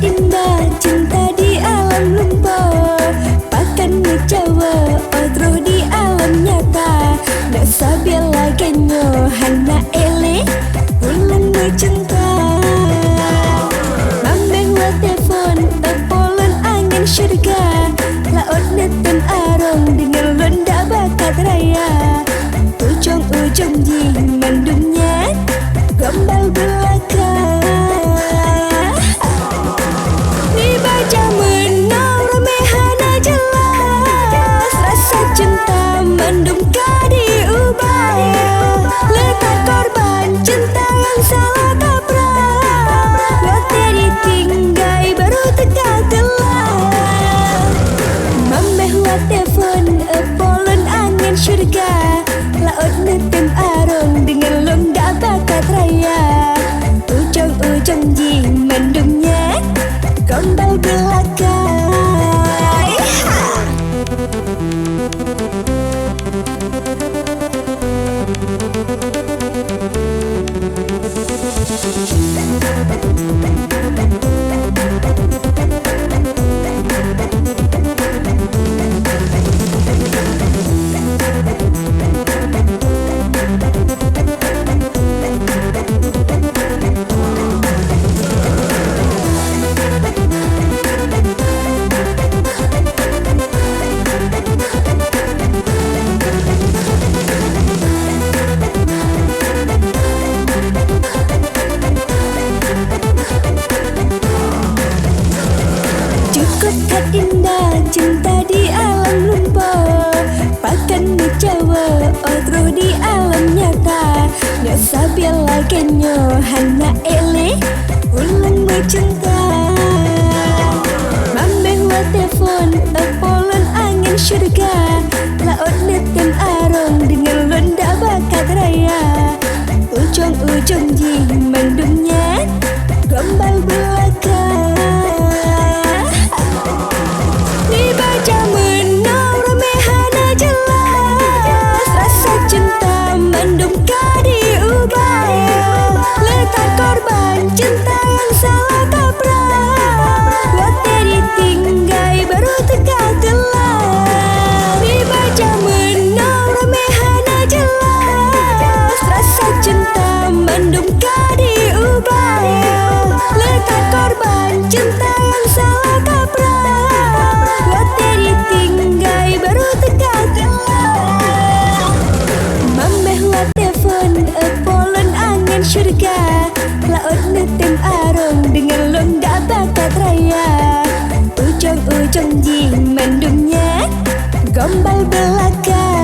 Indah cinta di alam lumba, pakan Meucawoe otro di alam nyata. Nak sabiar lagenyo hana ele ulang cinta. Mambeng wa telefon tepolan angin syurga, laut neten arong dengan londa bakat raya. Ujung-ujung ji mendungnya gombal belaka. Mendungkah diubah, letak korban cinta yang salah kaprah. Waktu ditinggai baru tegak telah. Mameh wa telefon polon angin syurga, laut netem arong dengan londa bakat raya. Ujung-ujung ji mendungnya gombal belaka. Indah cinta di alam lumba, pakan Meucawoe otro di alam nyata. Nak sabiar lagenyo hana ele ulang cinta. Mambeng wa telefon tepolan angin syurga, laut netem arong dengan londa bakat raya. Ujung-ujung ji mendungnya gombal belaka. Mendungkah diubah, letak korban cinta yang salah kaprah. Waktu ditinggai baru tegak telah. Dibaca menang remehana jelas, rasa cinta mendungkah diubah, letak korban cinta yang salah kaprah. Waktu ditinggai baru tegak telah. Mameh wa telefon polon angin syurga, laut netem arong dengan londa bakat raya. Ujung-ujung ji mendungnya gombal belaka.